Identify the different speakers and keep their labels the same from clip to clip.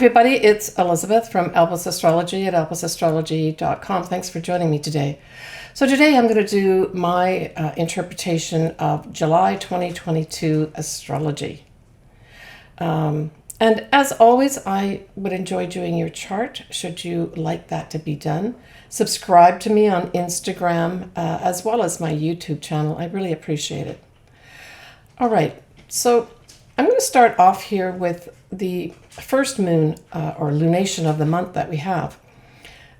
Speaker 1: everybody, it's Elizabeth from Elvis Astrology at elvisastrology.com. Thanks for joining me today. So today I'm going to do my interpretation of July 2022 astrology. And as always, I would enjoy doing your chart, should you like that to be done. Subscribe to me on Instagram as well as my YouTube channel. I really appreciate it. All right, so I'm going to start off here with the first moon or lunation of the month that we have.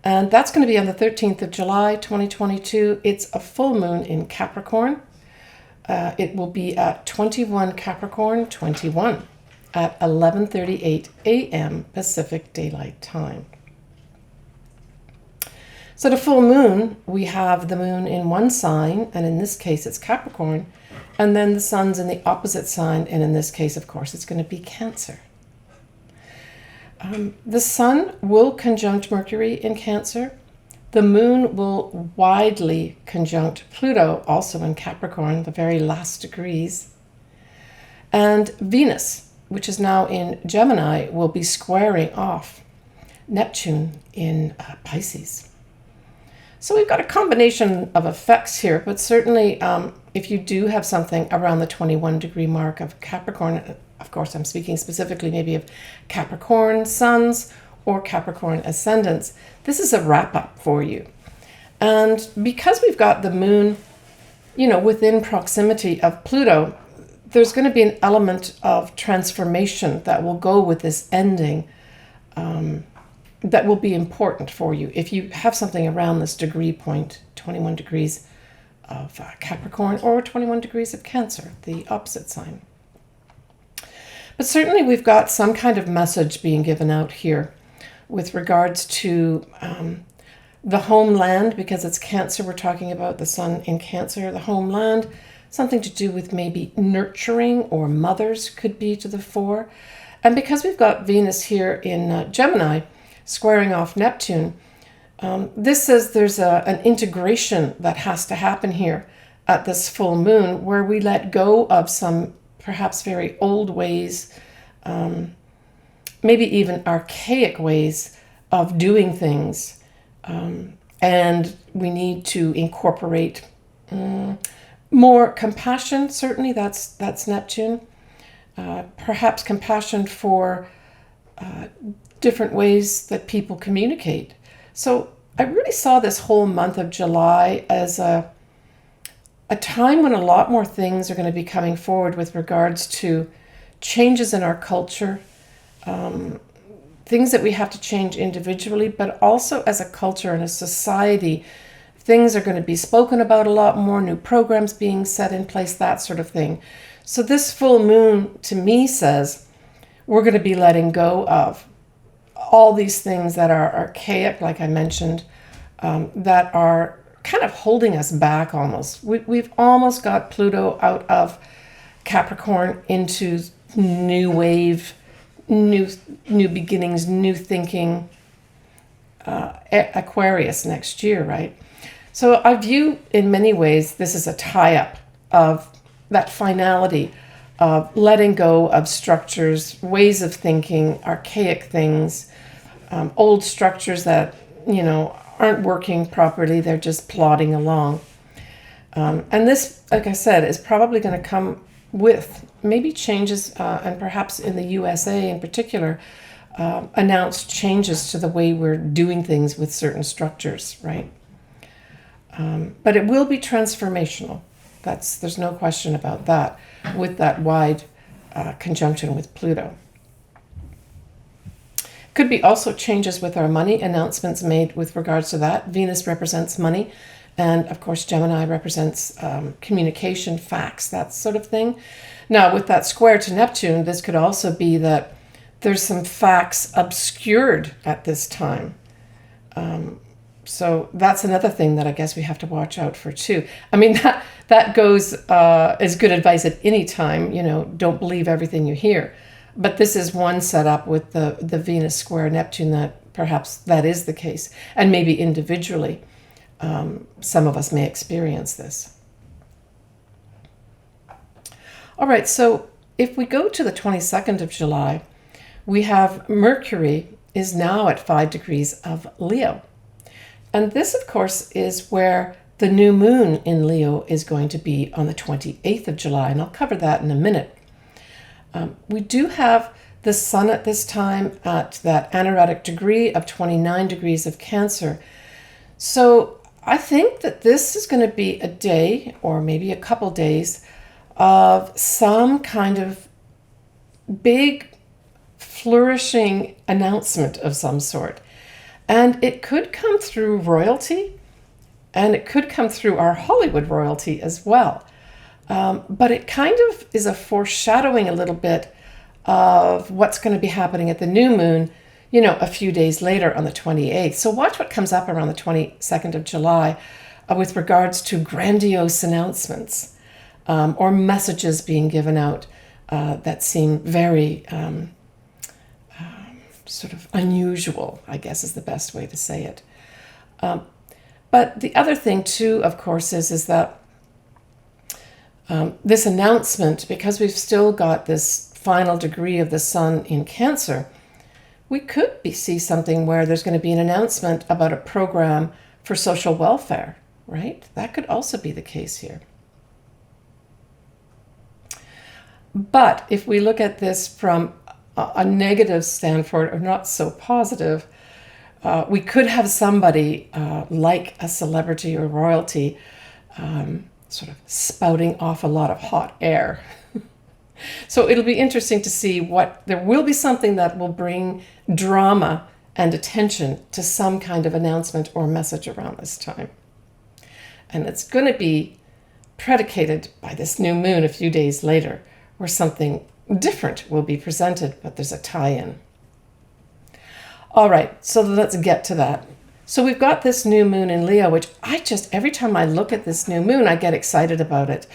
Speaker 1: And that's going to be on the 13th of July, 2022. It's a full moon in Capricorn. It will be at 21 Capricorn 21 at 11:38 a.m. Pacific Daylight Time. So the full moon, we have the moon in one sign, and in this case it's Capricorn, and then the sun's in the opposite sign, and in this case, of course, it's going to be Cancer. The sun will conjunct Mercury in Cancer. The moon will widely conjunct Pluto, also in Capricorn, the very last degrees. And Venus, which is now in Gemini, will be squaring off Neptune in Pisces. So we've got a combination of effects here, but certainly if you do have something around the 21 degree mark of Capricorn, of course I'm speaking specifically maybe of Capricorn suns or Capricorn ascendants, this is a wrap up for you. And because we've got the moon, within proximity of Pluto, there's going to be an element of transformation that will go with this ending that will be important for you. If you have something around this degree point, 21 degrees of Capricorn or 21 degrees of Cancer, the opposite sign. But certainly we've got some kind of message being given out here with regards to the homeland, because it's Cancer we're talking about, the sun in Cancer, the homeland, something to do with maybe nurturing or mothers could be to the fore. And because we've got Venus here in Gemini squaring off Neptune, this says there's an integration that has to happen here at this full moon where we let go of some perhaps very old ways, maybe even archaic ways of doing things. And we need to incorporate more compassion. Certainly that's Neptune. Perhaps compassion for different ways that people communicate. So I really saw this whole month of July as a time when a lot more things are going to be coming forward with regards to changes in our culture, things that we have to change individually, but also as a culture and a society. Things are going to be spoken about a lot more, new programs being set in place, that sort of thing. So this full moon to me says we're going to be letting go of all these things that are archaic, like I mentioned, that are kind of holding us back almost. We've almost got Pluto out of Capricorn into new wave, new beginnings, new thinking, Aquarius next year, right? So I view in many ways this is a tie-up of that finality of letting go of structures, ways of thinking, archaic things, old structures that, aren't working properly. They're just plodding along. And this, like I said, is probably going to come with maybe changes, and perhaps in the USA in particular, announced changes to the way we're doing things with certain structures, right? But it will be transformational. There's no question about that, with that wide conjunction with Pluto. Could be also changes with our money, announcements made with regards to that. Venus represents money, and of course Gemini represents communication, facts, that sort of thing. Now with that square to Neptune, this could also be that there's some facts obscured at this time. So that's another thing that I guess we have to watch out for too. I mean, that goes as good advice at any time, don't believe everything you hear. But this is one setup with the Venus square Neptune that perhaps that is the case. And maybe individually, some of us may experience this. All right, so if we go to the 22nd of July, we have Mercury is now at 5 degrees of Leo. And this, of course, is where the new moon in Leo is going to be on the 28th of July, and I'll cover that in a minute. We do have the sun at this time at that anaretic degree of 29 degrees of Cancer. So I think that this is going to be a day, or maybe a couple days, of some kind of big flourishing announcement of some sort. And it could come through royalty, and it could come through our Hollywood royalty as well. But it kind of is a foreshadowing a little bit of what's going to be happening at the new moon, a few days later on the 28th. So watch what comes up around the 22nd of July with regards to grandiose announcements or messages being given out that seem very sort of unusual, I guess is the best way to say it. But the other thing too, of course, is that this announcement, because we've still got this final degree of the sun in Cancer, we could see something where there's going to be an announcement about a program for social welfare, right? That could also be the case here. But if we look at this from a negative standpoint, or not so positive, we could have somebody like a celebrity or royalty sort of spouting off a lot of hot air. So it'll be interesting to see there will be something that will bring drama and attention to some kind of announcement or message around this time. And it's going to be predicated by this new moon a few days later, where something different will be presented, but there's a tie-in. All right, so let's get to that. So we've got this new moon in Leo, which every time I look at this new moon, I get excited about it.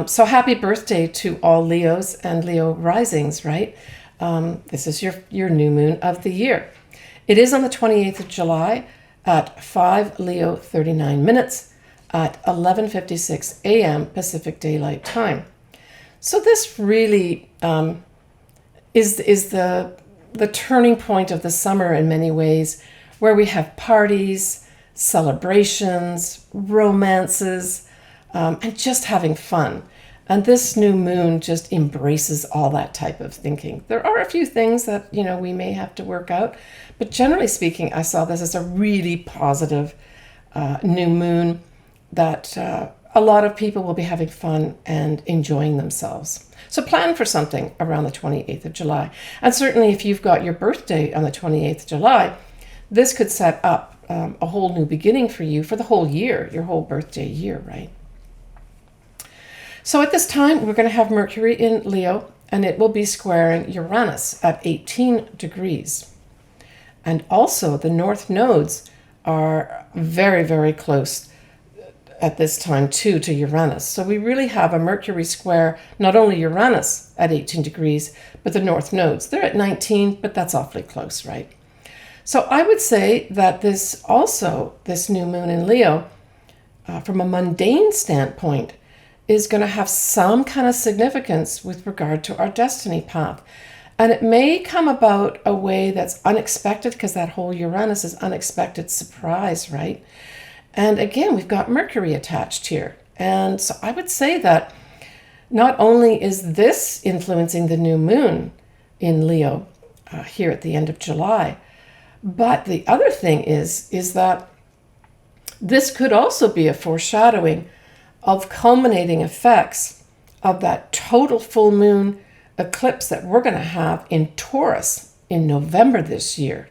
Speaker 1: So happy birthday to all Leos and Leo risings, right? This is your new moon of the year. It is on the 28th of July at 5 Leo 39 minutes at 11:56 a.m. Pacific Daylight Time. So this really is the turning point of the summer in many ways, where we have parties, celebrations, romances, and just having fun. And this new moon just embraces all that type of thinking. There are a few things that, we may have to work out, but generally speaking, I saw this as a really positive new moon that a lot of people will be having fun and enjoying themselves. So plan for something around the 28th of July. And certainly if you've got your birthday on the 28th of July, this could set up a whole new beginning for you for the whole year, your whole birthday year, right? So at this time, we're going to have Mercury in Leo, and it will be squaring Uranus at 18 degrees. And also the north nodes are very, very close at this time too to Uranus. So we really have a Mercury square, not only Uranus at 18 degrees, but the north nodes. They're at 19, but that's awfully close, right? So I would say that this new moon in Leo, from a mundane standpoint, is going to have some kind of significance with regard to our destiny path. And it may come about a way that's unexpected, because that whole Uranus is unexpected surprise, right? And again, we've got Mercury attached here. And so I would say that not only is this influencing the new moon in Leo here at the end of July, but the other thing is that this could also be a foreshadowing of culminating effects of that total full moon eclipse that we're going to have in Taurus in November this year,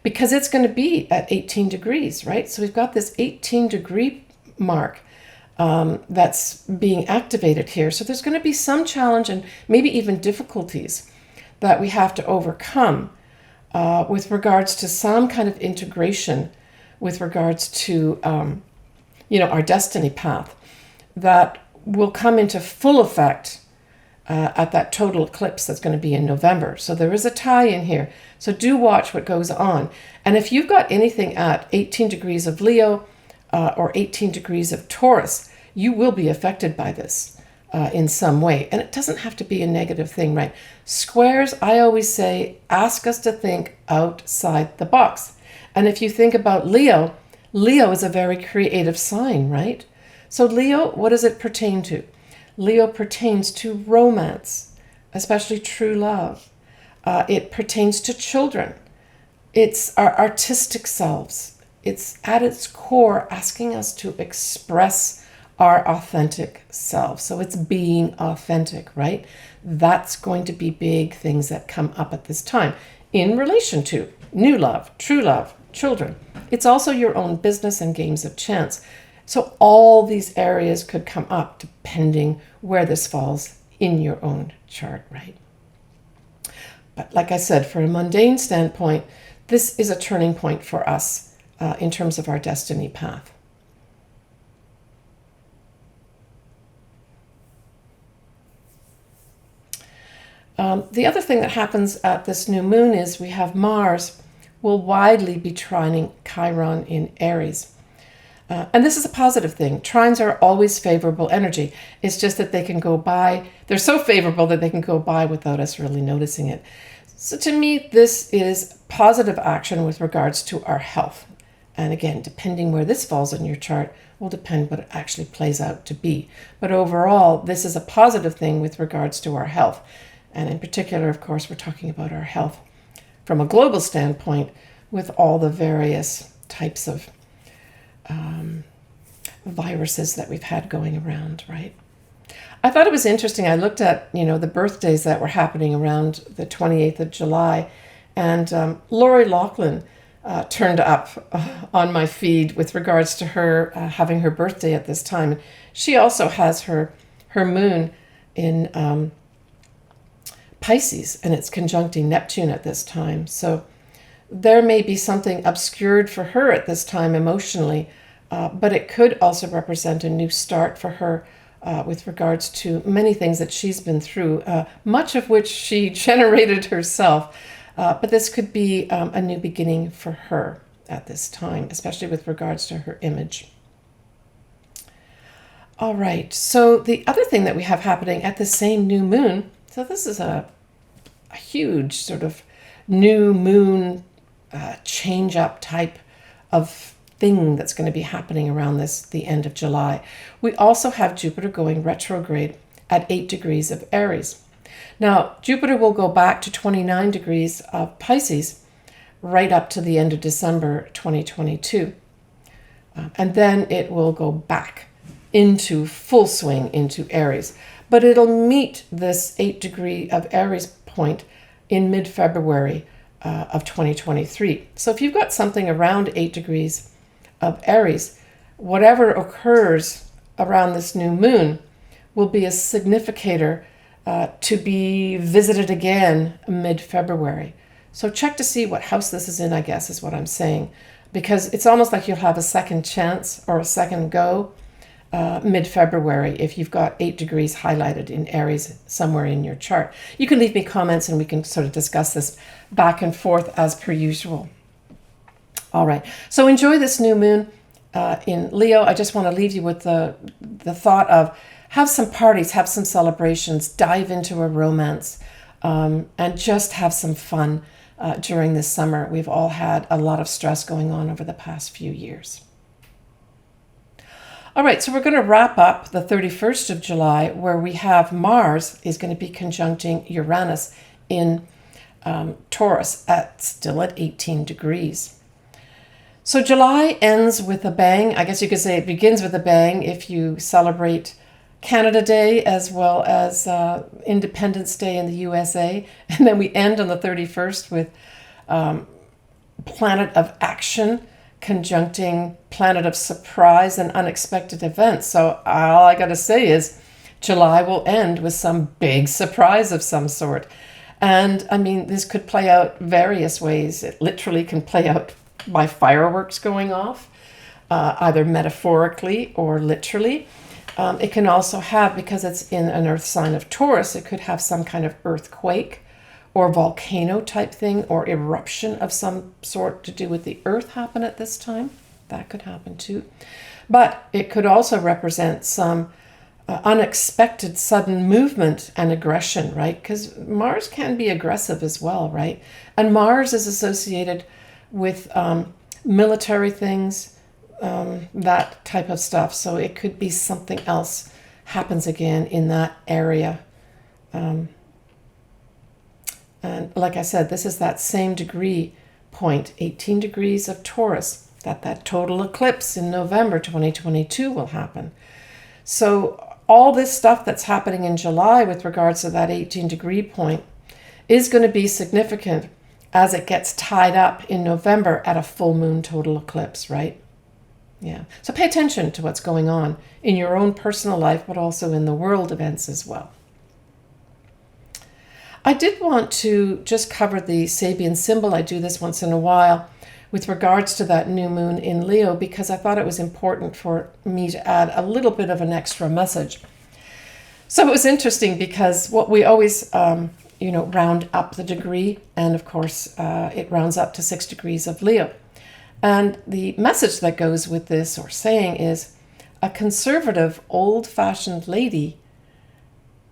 Speaker 1: because it's going to be at 18 degrees, right? So we've got this 18 degree mark that's being activated here. So there's going to be some challenge and maybe even difficulties that we have to overcome with regards to some kind of integration with regards to, our destiny path that will come into full effect at that total eclipse that's going to be in November. So there is a tie in here. So do watch what goes on. And if you've got anything at 18 degrees of Leo or 18 degrees of Taurus, you will be affected by this. in some way. And it doesn't have to be a negative thing, right? Squares, I always say, ask us to think outside the box. And if you think about Leo, Leo is a very creative sign, right? So Leo, what does it pertain to? Leo pertains to romance, especially true love. It pertains to children. It's our artistic selves. It's at its core asking us to express our authentic self. So it's being authentic, right? That's going to be big things that come up at this time in relation to new love, true love, children. It's also your own business and games of chance. So all these areas could come up depending where this falls in your own chart, right? But like I said, from a mundane standpoint, this is a turning point for us in terms of our destiny path. The other thing that happens at this new moon is we have Mars will widely be trining Chiron in Aries. And this is a positive thing. Trines are always favorable energy. It's just that they can go by. They're so favorable that they can go by without us really noticing it. So to me, this is positive action with regards to our health. And again, depending where this falls in your chart will depend what it actually plays out to be. But overall, this is a positive thing with regards to our health. And in particular, of course, we're talking about our health from a global standpoint with all the various types of viruses that we've had going around, right? I thought it was interesting. I looked at, the birthdays that were happening around the 28th of July, and Lori Loughlin turned up on my feed with regards to her having her birthday at this time. She also has her moon in Pisces, and it's conjuncting Neptune at this time. So there may be something obscured for her at this time emotionally, but it could also represent a new start for her with regards to many things that she's been through, much of which she generated herself. But this could be a new beginning for her at this time, especially with regards to her image. All right, so the other thing that we have happening at the same new moon, so this is a huge sort of new moon change up type of thing that's going to be happening around the end of July. We also have Jupiter going retrograde at 8 degrees of Aries. Now, Jupiter will go back to 29 degrees of Pisces right up to the end of December 2022. And then it will go back into full swing into Aries. But it'll meet this 8 degree of Aries point in mid-February of 2023. So if you've got something around 8 degrees of Aries, whatever occurs around this new moon will be a significator to be visited again mid-February. So check to see what house this is in, I guess, is what I'm saying. Because it's almost like you'll have a second chance or a second go mid-February if you've got 8 degrees highlighted in Aries somewhere in your chart. You can leave me comments and we can sort of discuss this back and forth as per usual. All right, so enjoy this new moon in Leo. I just want to leave you with the thought of have some parties, have some celebrations, dive into a romance, and just have some fun during this summer. We've all had a lot of stress going on over the past few years. All right, so we're going to wrap up the 31st of July where we have Mars is going to be conjuncting Uranus in Taurus still at 18 degrees. So July ends with a bang. I guess you could say it begins with a bang if you celebrate Canada Day as well as Independence Day in the USA. And then we end on the 31st with Planet of Action conjuncting Planet of Surprise and Unexpected Events. So all I got to say is July will end with some big surprise of some sort. And I mean, this could play out various ways. It literally can play out by fireworks going off, either metaphorically or literally. It can also have, because it's in an earth sign of Taurus, it could have some kind of earthquake or volcano type thing or eruption of some sort to do with the earth happen at this time. That could happen too. But it could also represent some unexpected sudden movement and aggression, right? Because Mars can be aggressive as well, right? And Mars is associated with military things, that type of stuff. So it could be something else happens again in that area. And like I said, this is that same degree point, 18 degrees of Taurus, that total eclipse in November 2022 will happen. So all this stuff that's happening in July with regards to that 18-degree point is going to be significant as it gets tied up in November at a full moon total eclipse, right? Yeah. So pay attention to what's going on in your own personal life, but also in the world events as well. I did want to just cover the Sabian symbol. I do this once in a while with regards to that new moon in Leo, because I thought it was important for me to add a little bit of an extra message. So it was interesting because what we always, round up the degree, and of course it rounds up to 6 degrees of Leo. And the message that goes with this or saying is a conservative, old-fashioned lady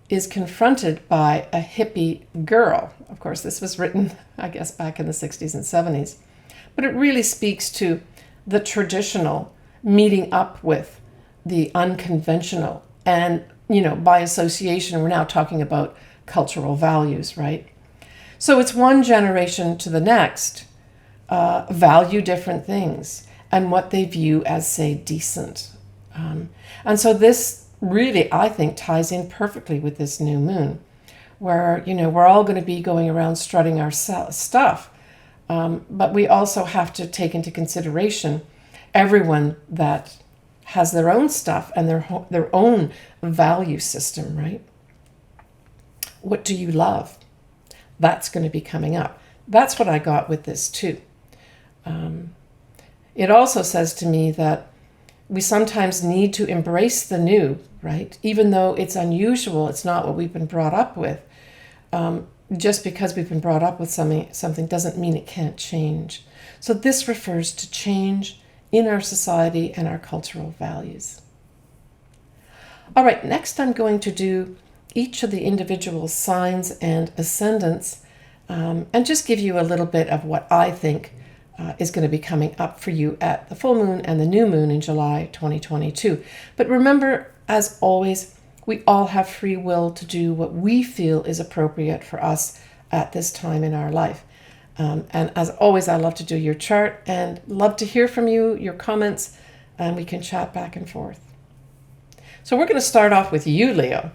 Speaker 1: is confronted by a hippie girl. Of course, this was written, I guess, back in the 60s and 70s. But it really speaks to the traditional meeting up with the unconventional. And, by association, we're now talking about cultural values, right? So it's one generation to the next value different things and what they view as, say, decent. And so this really, I think, ties in perfectly with this new moon, where, we're all going to be going around strutting our stuff. But we also have to take into consideration everyone that has their own stuff and their own value system, right? What do you love? That's going to be coming up. That's what I got with this too. It also says to me that we sometimes need to embrace the new, right? Even though it's unusual, it's not what we've been brought up with. Just because we've been brought up with something doesn't mean it can't change. So this refers to change in our society and our cultural values. All right, next I'm going to do each of the individual signs and ascendants, and just give you a little bit of what I think is going to be coming up for you at the full moon and the new moon in July 2022. But remember, as always, we all have free will to do what we feel is appropriate for us at this time in our life. And as always, I love to do your chart and love to hear from you, your comments, and we can chat back and forth. So we're going to start off with you, Leo,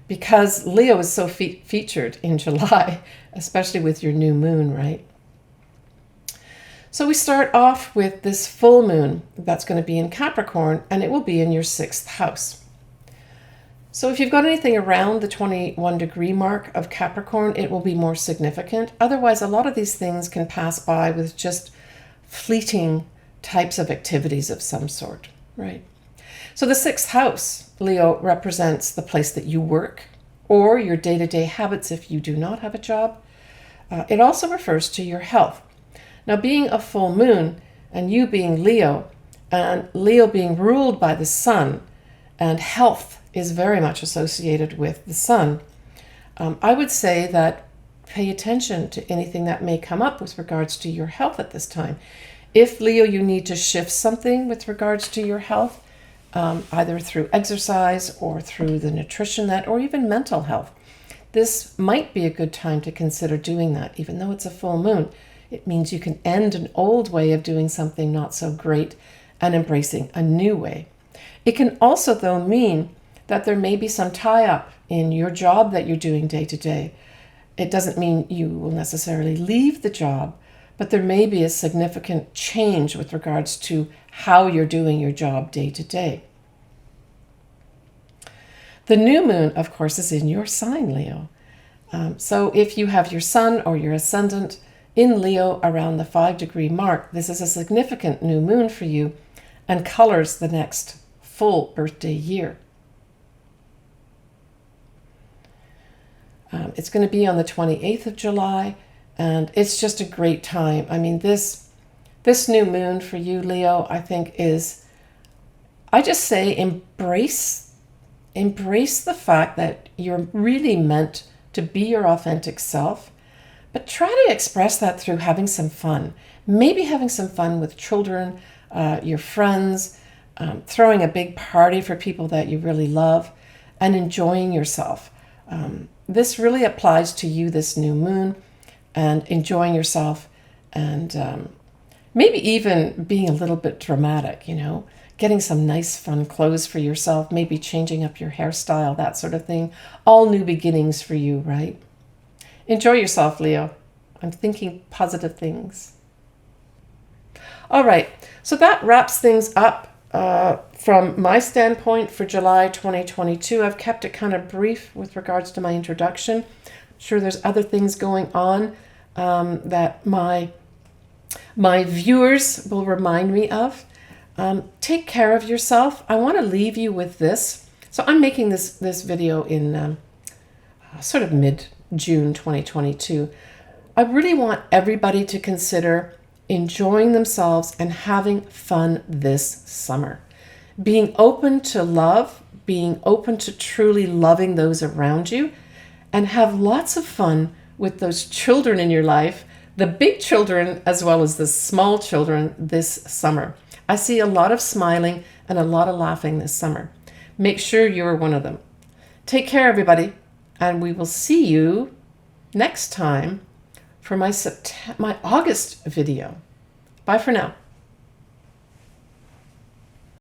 Speaker 1: because Leo is so featured in July, especially with your new moon, right? So we start off with this full moon that's going to be in Capricorn, and it will be in your 6th house. So if you've got anything around the 21 degree mark of Capricorn, it will be more significant. Otherwise, a lot of these things can pass by with just fleeting types of activities of some sort, right? So the 6th house, Leo, represents the place that you work or your day-to-day habits if you do not have a job. It also refers to your health. Now, being a full moon and you being Leo, and Leo being ruled by the sun, and health is very much associated with the sun, I would say that pay attention to anything that may come up with regards to your health at this time. If, Leo, you need to shift something with regards to your health, either through exercise or through the nutrition or even mental health, this might be a good time to consider doing that. Even though it's a full moon, it means you can end an old way of doing something not so great and embracing a new way. It can also, though, mean that there may be some tie-up in your job that you're doing day to day. It doesn't mean you will necessarily leave the job, but there may be a significant change with regards to how you're doing your job day to day. The new moon, of course, is in your sign, Leo. So if you have your sun or your ascendant in Leo around the 5 degree mark, this is a significant new moon for you and colors the next full birthday year. It's going to be on the 28th of July, and it's just a great time. I mean, this new moon for you, Leo, I think I just say embrace embrace the fact that you're really meant to be your authentic self, but try to express that through having some fun. Maybe having some fun with children, your friends, throwing a big party for people that you really love, and enjoying yourself. This really applies to you this new moon, and enjoying yourself, and maybe even being a little bit dramatic, getting some nice fun clothes for yourself, maybe changing up your hairstyle, that sort of thing. All new beginnings for you, right? Enjoy yourself, Leo. I'm thinking positive things. All right, so that wraps things up from my standpoint for July 2022. I've kept it kind of brief with regards to my introduction. I'm sure there's other things going on that my viewers will remind me of. Take care of yourself. I want to leave you with this. So I'm making this video in sort of mid-June 2022. I really want everybody to consider enjoying themselves and having fun this summer. Being open to love, being open to truly loving those around you, and have lots of fun with those children in your life, the big children as well as the small children this summer. I see a lot of smiling and a lot of laughing this summer. Make sure you're one of them. Take care, everybody, and we will see you next time for my August video. Bye for now.